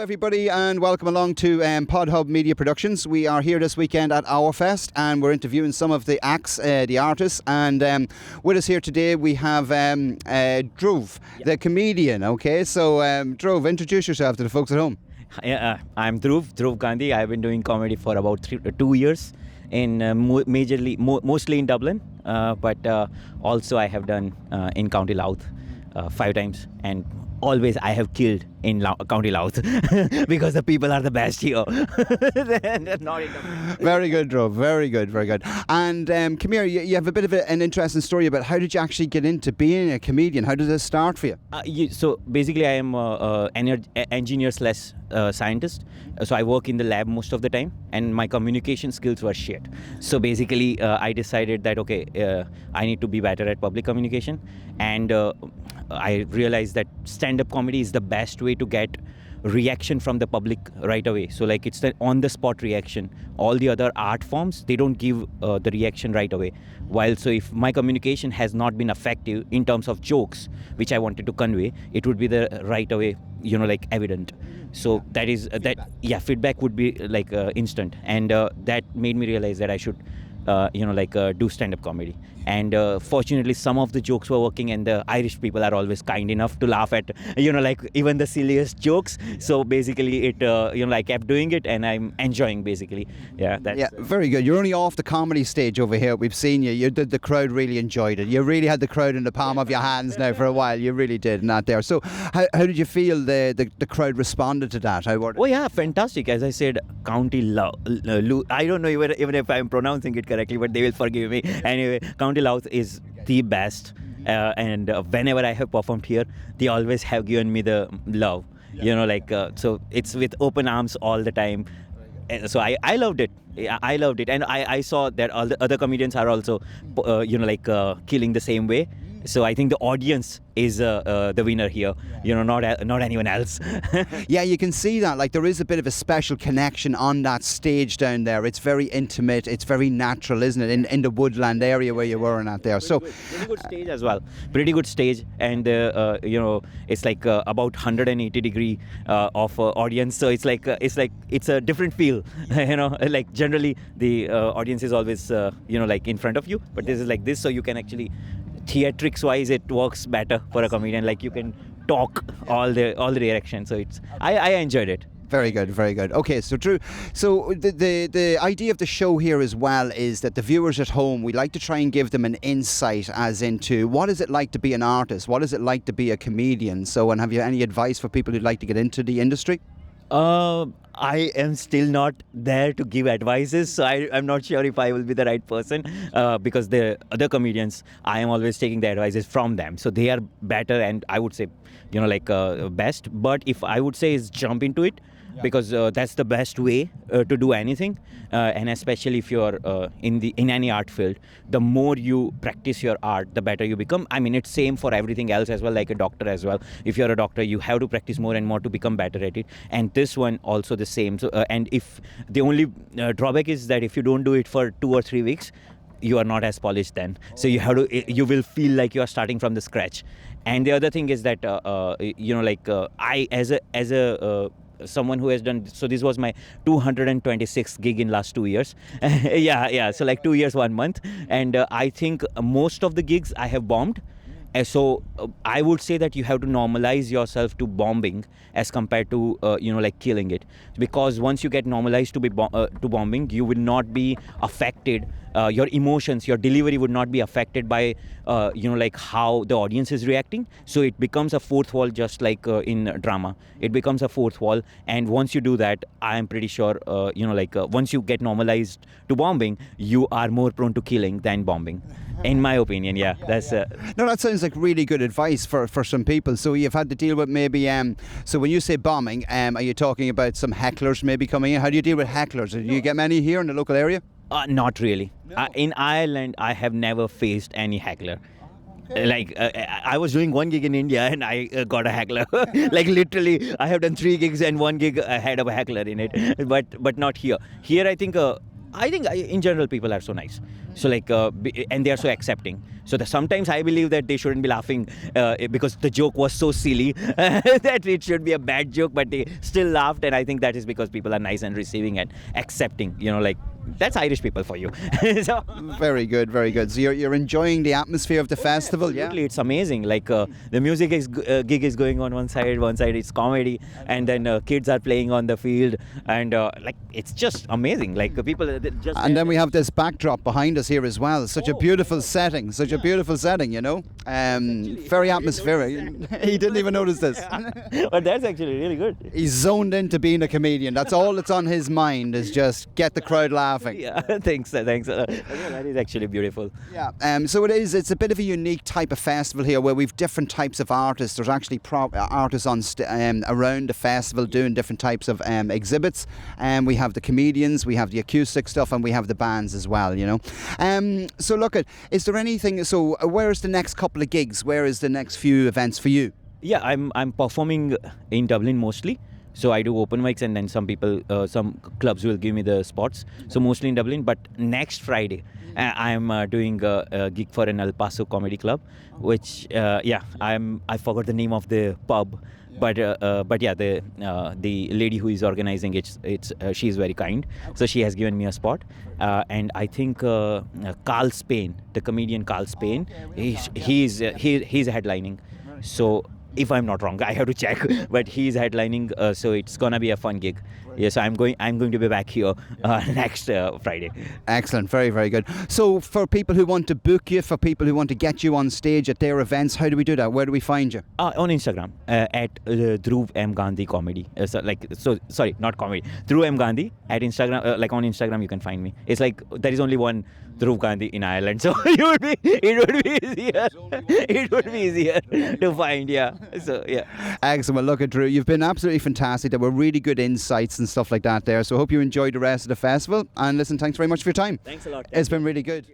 everybody, and welcome along to Pod Hub Media Productions. We are here this weekend at AurFest, and we're interviewing some of the acts, the artists. And with us here today, we have Dhruv, the comedian. Okay, so Dhruv, introduce yourself to the folks at home. I'm Dhruv Gandhi. I've been doing comedy for about 2 years, mostly in Dublin, but also I have done in County Louth 5 times, and always I have killed in County Louth because the people are the best here. Not in Very good, Dhruv. Very good, very good. And come here, you have a bit of an interesting story about how did you actually get into being a comedian? How did this start for you? So basically I am an engineer/scientist. So I work in the lab most of the time, and my communication skills were shit. So basically I decided that I need to be better at public communication, and I realized that stand-up comedy is the best way to get reaction from the public right away. So like it's the on-the-spot reaction. All the other art forms, they don't give the reaction right away. So if my communication has not been effective in terms of jokes, which I wanted to convey, it would be the right away, evident. So feedback would be instant, and that made me realize that I should do stand-up comedy. And fortunately some of the jokes were working, and the Irish people are always kind enough to laugh at even the silliest jokes. So basically it I kept doing it, and I'm enjoying basically. Very good. You're only off the comedy stage over here. We've seen you. The crowd really enjoyed it. You really had the crowd in the palm of your hands now for a while. You really did, not there. So how did you feel the crowd responded to that? Fantastic. As I said, County Louth. I don't know even if I'm pronouncing it correctly, but they will forgive me. Anyway, County Louth is the best, and whenever I have performed here, they always have given me the love. So it's with open arms all the time. So I loved it. I loved it, and I saw that all the other comedians are also, killing the same way. So I think the audience is the winner here, not anyone else. Yeah, you can see that. Like, there is a bit of a special connection on that stage down there. It's very intimate. It's very natural, isn't it? In the woodland area where you were and out there. Pretty good stage as well. Pretty good stage, and it's like about 180 degree of audience. So it's a different feel. Generally the audience is always in front of you, but this is like this, so you can actually. Theatrics wise, it works better for a comedian. Like, you can talk all the directions. So I enjoyed it. Very good, very good. Okay, so Drew, so the idea of the show here as well is that the viewers at home, we like to try and give them an insight as into what is it like to be an artist, what is it like to be a comedian. So, and have you any advice for people who'd like to get into the industry? I am still not there to give advices, so I'm not sure if I will be the right person, because the other comedians, I am always taking the advices from them. So they are better, and I would say, best. But if I would say is jump into it, because that's the best way to do anything, and especially if you're in any art field, the more you practice your art, the better you become. I mean, it's same for everything else as well, like a doctor as well. If you're a doctor, you have to practice more and more to become better at it, and this one also the same. So and if the only drawback is that if you don't do it for 2 or 3 weeks, you are not as polished then. So you will feel like you are starting from the scratch. And the other thing is that I as a someone who has done, so this was my 226th gig in last 2 years. So like 2 years 1 month, and I think most of the gigs I have bombed. So I would say that you have to normalize yourself to bombing as compared to killing it, because once you get normalized to bombing, you will not be affected. Your emotions, your delivery would not be affected by how the audience is reacting. So it becomes a fourth wall, just like in drama. It becomes a fourth wall, and once you do that, I am pretty sure once you get normalized to bombing, you are more prone to killing than bombing. In my opinion, that's. No, that sounds like really good advice for some people. So you've had to deal with maybe. So when you say bombing, are you talking about some hecklers maybe coming in? How do you deal with hecklers? Do you get many here in the local area? Not really. No. In Ireland, I have never faced any heckler. I was doing one gig in India and I got a heckler. Literally, I have done 3 gigs and 1 gig I had a heckler in it. But not here. Here, I think I think in general people are so nice. So like, and they are so accepting. So sometimes I believe that they shouldn't be laughing because the joke was so silly that it should be a bad joke, but they still laughed. And I think that is because people are nice and receiving and accepting. Like that's Irish people for you. So, very good, very good. So you're enjoying the atmosphere of the festival, absolutely, it's amazing. Like the music gig is going on one side it's comedy, and then kids are playing on the field, and like it's just amazing. Like people just. And then we have this backdrop behind us here as well. Such a beautiful setting, very atmospheric. He didn't even notice this. But that's actually really good. He's zoned into being a comedian. That's all that's on his mind, is just get the crowd laughing. Yeah, thanks. That is actually beautiful. Yeah. So it's a bit of a unique type of festival here where we've different types of artists. There's actually artists on around the festival doing different types of exhibits. We have the comedians, we have the acoustic stuff, and we have the bands as well, So look is there anything, so where is the next couple of gigs? Where is the next few events for you? Yeah, I'm performing in Dublin mostly. So I do open mics, and then some clubs will give me the spots. So mostly in Dublin. But next Friday, I'm doing a gig for an El Paso comedy club, which I forgot the name of the pub, but yeah, the lady who is organizing it's she is very kind, so she has given me a spot, and I think Carl Spain, the comedian Carl Spain, he's headlining, so. If I'm not wrong, I have to check. But he's headlining, so it's gonna be a fun gig. Yes, I'm going to be back here next Friday. Excellent, very, very good. So, for people who want to book you, for people who want to get you on stage at their events, how do we do that? Where do we find you? On Instagram at Dhruv M Gandhi Comedy. Sorry, not comedy. Dhruv M Gandhi at Instagram. Like on Instagram, you can find me. It's like there is only one Dhruv Gandhi in Ireland, so it would be easier to find. Yeah. So yeah. Excellent. Well, look at Dhruv. You've been absolutely fantastic. There were really good insights and stuff like that there. So I hope you enjoyed the rest of the festival. And listen, thanks very much for your time. Thanks a lot. It's been really good.